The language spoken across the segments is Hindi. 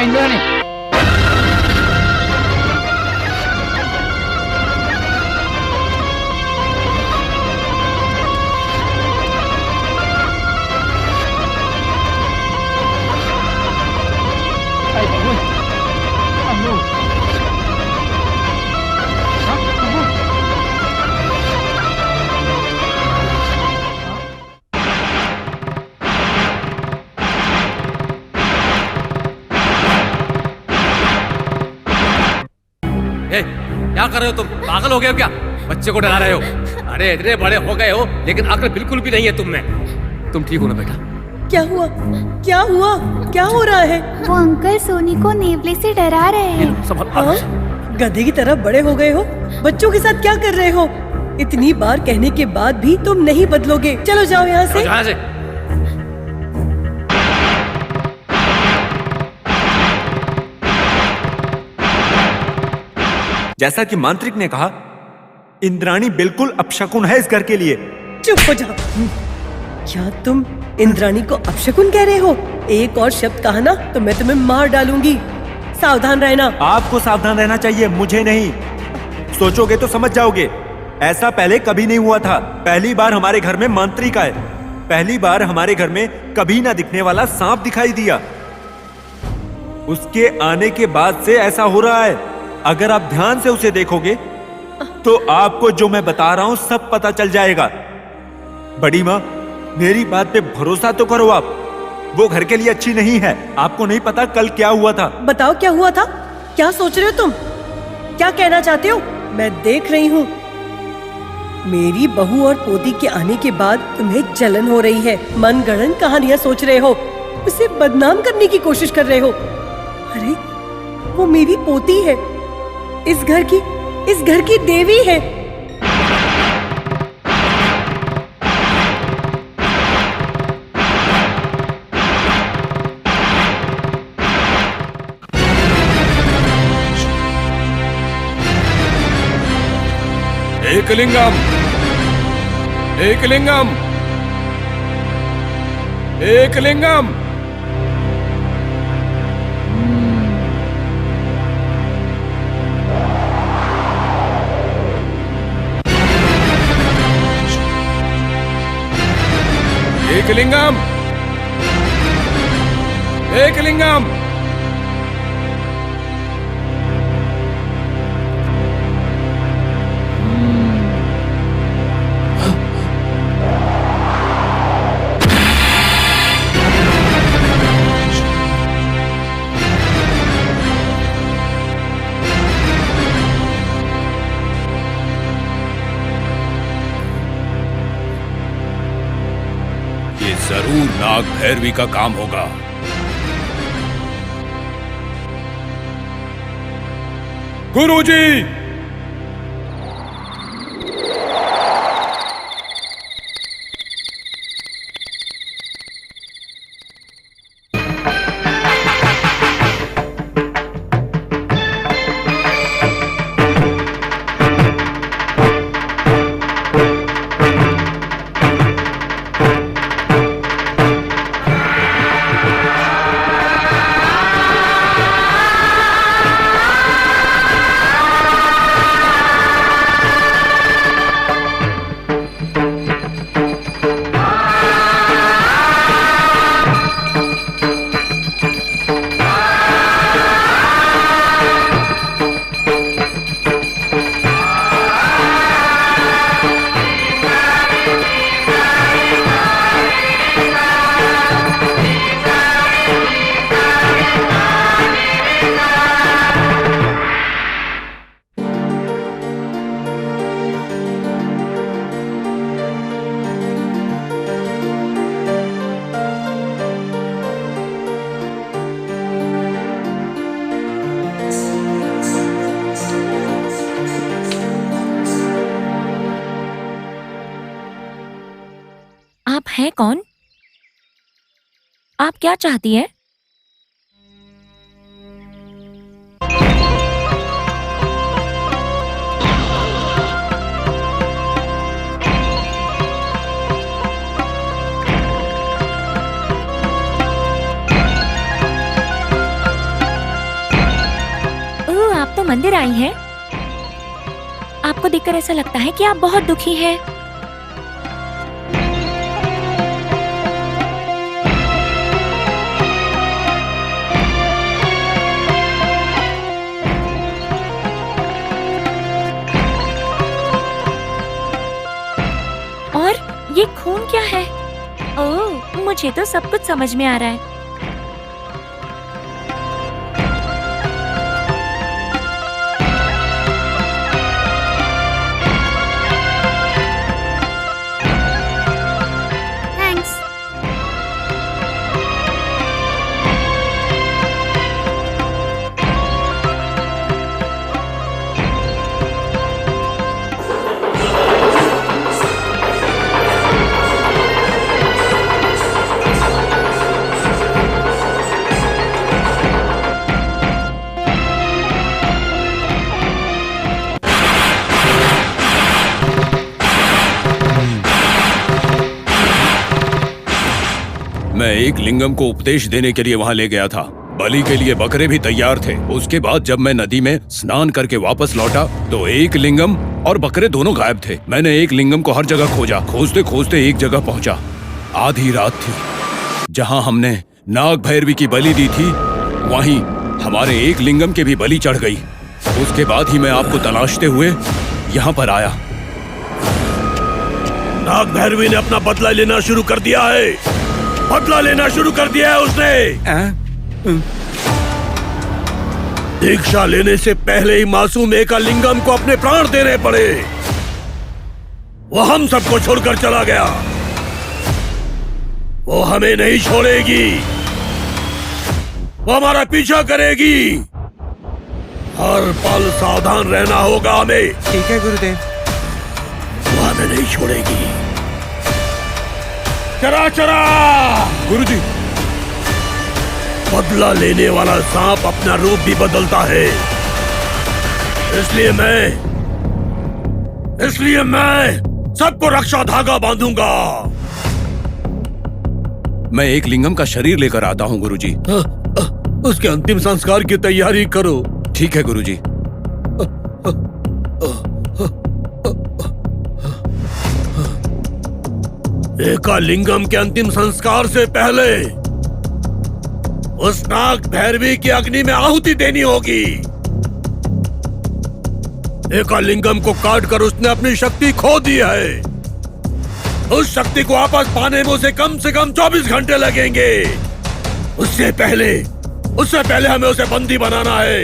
इंद्राणी। क्या कर रहे हो तुम? पागल हो गए हो क्या? बच्चे को डरा रहे हो? अरे इतने बड़े हो गए हो लेकिन अक्ल बिल्कुल भी नहीं है तुम में। तुम ठीक हो ना बेटा? क्या हुआ? क्या हुआ? क्या हो रहा है? वो अंकल सोनी को नेवले से डरा रहे हैं। हाँ? गधे की तरह बड़े हो गए हो? बच्चों के साथ क्या कर रहे हो? इतनी बार कहने के बाद भी तुम नहीं बदलोगे। चलो जाओ यहाँ से। जैसा कि मांत्रिक ने कहा, इंद्राणी बिल्कुल अपशकुन है इस घर के लिए। चुप हो जाओ। क्या तुम इंद्राणी को अपशकुन कह रहे हो? एक और शब्द कहा ना तो मैं तुम्हें मार डालूंगी। सावधान रहना। आपको सावधान रहना चाहिए, मुझे नहीं। सोचोगे तो समझ जाओगे। ऐसा पहले कभी नहीं हुआ था। पहली बार हमारे घर में मांत्रिक आए। पहली बार हमारे घर में कभी ना दिखने वाला सांप दिखाई दिया। उसके आने के बाद से ऐसा हो रहा है। अगर आप ध्यान से उसे देखोगे तो आपको जो मैं बता रहा हूं सब पता चल जाएगा। बड़ी माँ, मेरी बात पे भरोसा तो करो आप। वो घर के लिए अच्छी नहीं है। आपको नहीं पता कल क्या हुआ था। बताओ क्या हुआ था? क्या सोच रहे हो तुम? क्या कहना चाहते हो? मैं देख रही हूँ। मेरी बहू और पोती के आने के बाद तुम्हें जलन हो रही है। मनगढ़ंत कहानियां सोच रहे हो। उसे बदनाम करने की कोशिश कर रहे हो। अरे वो मेरी पोती है। इस घर की देवी है। एकलिंगम, एकलिंगम, एकलिंगम। एकलिंगम, एकलिंगम। जरूर नाग भैरवी का काम होगा। गुरुजी, आप हैं कौन? आप क्या चाहती हैं? आई हैं? आपको देखकर ऐसा लगता है कि आप बहुत दुखी हैं। और ये खून क्या है? ओह, मुझे तो सब कुछ समझ में आ रहा है। थैंक्स। मैं एक लिंगम को उपदेश देने के लिए वहाँ ले गया था। बलि के लिए बकरे भी तैयार थे। उसके बाद जब मैं नदी में स्नान करके वापस लौटा तो एक लिंगम और बकरे दोनों गायब थे। मैंने एक लिंगम को हर जगह खोजा। खोजते खोजते एक जगह पहुंचा। आधी रात थी। जहां हमने नाग भैरवी की बलि दी थी वहीं हमारे एक लिंगम के भी बलि चढ़ गई। उसके बाद ही मैं आपको तलाशते हुए यहाँ पर आया। नाग भैरवी ने अपना बदला लेना शुरू कर दिया है। बदला लेना शुरू कर दिया है उसने। दीक्षा लेने से पहले ही मासूम एकलिंगम को अपने प्राण देने पड़े। वो हम सबको छोड़कर चला गया। वो हमें नहीं छोड़ेगी। वो हमारा पीछा करेगी। हर पल सावधान रहना होगा हमें। ठीक है गुरुदेव। वो हमें नहीं छोड़ेगी। चरा चरा गुरुजी। बदला लेने वाला सांप अपना रूप भी बदलता है। इसलिए मैं सबको रक्षा धागा बांधूंगा। मैं एक लिंगम का शरीर लेकर आता हूँ गुरुजी। उसके अंतिम संस्कार की तैयारी करो। ठीक है गुरुजी। एकलिंगम के अंतिम संस्कार से पहले उस नाग भैरवी की अग्नि में आहुति देनी होगी। एकलिंगम को काटकर उसने अपनी शक्ति खो दी है। उस शक्ति को वापस पाने में उसे कम से कम 24 घंटे लगेंगे। उससे पहले हमें उसे बंदी बनाना है।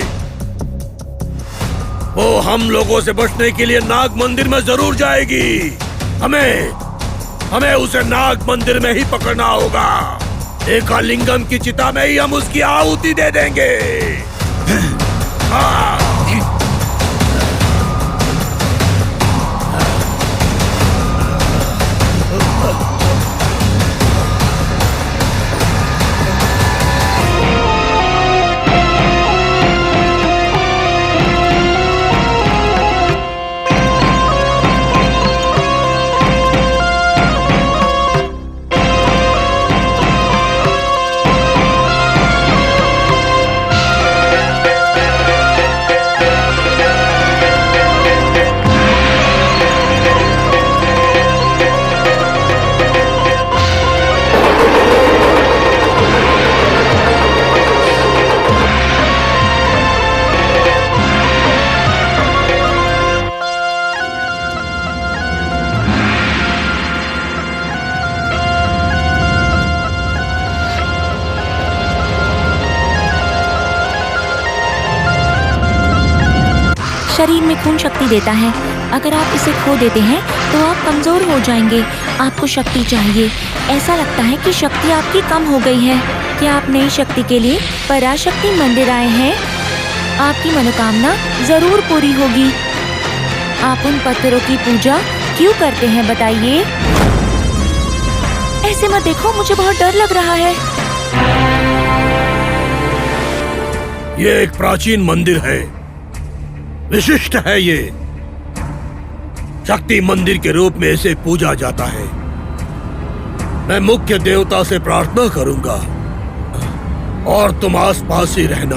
वो हम लोगों से बचने के लिए नाग मंदिर में जरूर जाएगी। हमें उसे नाग मंदिर में ही पकड़ना होगा। एकलिंगम की चिता में ही हम उसकी आहुति दे देंगे। हाँ। शरीर में खून शक्ति देता है। अगर आप इसे खो देते हैं तो आप कमजोर हो जाएंगे। आपको शक्ति चाहिए। ऐसा लगता है कि शक्ति आपकी कम हो गई है। क्या आप नई शक्ति के लिए पराशक्ति मंदिर आए हैं? आपकी मनोकामना जरूर पूरी होगी। आप उन पत्थरों की पूजा क्यों करते हैं बताइए? ऐसे मत देखो, मुझे बहुत डर लग रहा है। ये एक प्राचीन मंदिर है। विशिष्ट है ये। शक्ति मंदिर के रूप में इसे पूजा जाता है। मैं मुख्य देवता से प्रार्थना करूंगा और तुम आसपास ही रहना।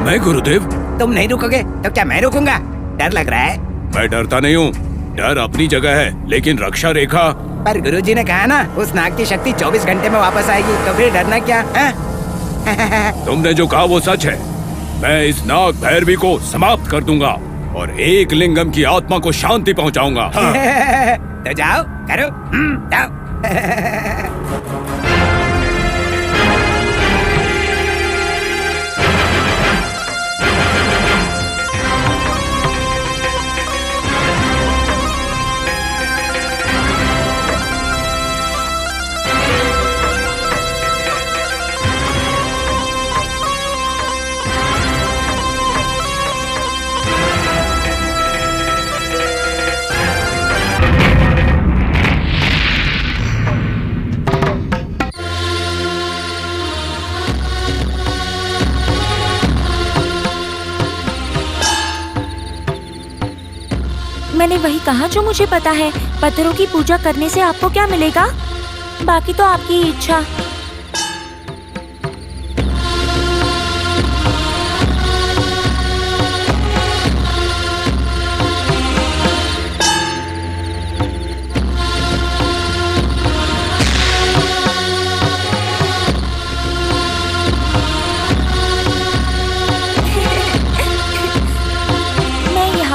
मैं गुरुदेव? तुम नहीं रुकोगे तो क्या मैं रुकूंगा? डर लग रहा है? मैं डरता नहीं हूँ। डर अपनी जगह है, लेकिन रक्षा रेखा। पर गुरुजी ने कहा ना उस नाग की शक्ति 24 घंटे में वापस आएगी, तो फिर डरना क्या? तुमने जो कहा वो सच है। मैं इस नाग भैरवी को समाप्त कर दूंगा और एक लिंगम की आत्मा को शांति पहुंचाऊंगा। हाँ। तो जाओ, करो, जाओ। मैंने वही कहा जो मुझे पता है। पत्थरों की पूजा करने से आपको क्या मिलेगा? बाकी तो आपकी इच्छा।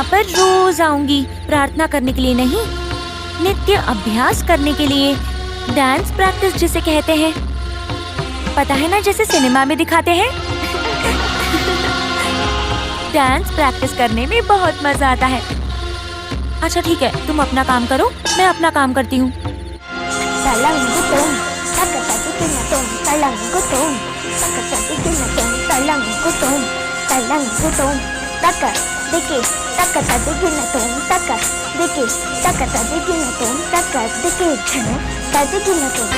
पर रोज आऊंगी, प्रार्थना करने के लिए नहीं, नित्य अभ्यास करने के लिए। डांस प्रैक्टिस जिसे कहते हैं, पता है ना, जैसे सिनेमा में दिखाते हैं। डांस प्रैक्टिस करने में बहुत मजा आता है। अच्छा ठीक है, तुम अपना काम करो, मैं अपना काम करती हूँ। Takata digi na tom taka digi takata digi na tom taka digi ta digi na tom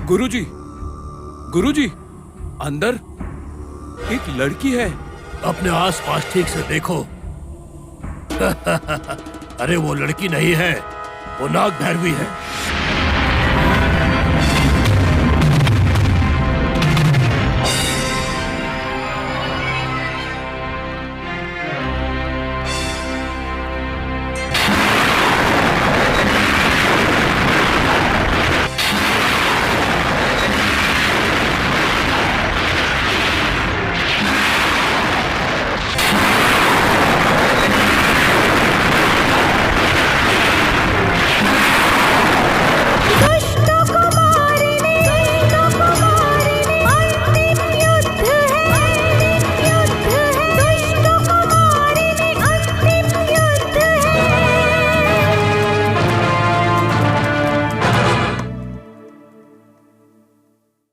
गुरुजी, गुरुजी, अंदर एक लड़की है। अपने आसपास ठीक से देखो। अरे वो लड़की नहीं है, वो नाग भैरवी है।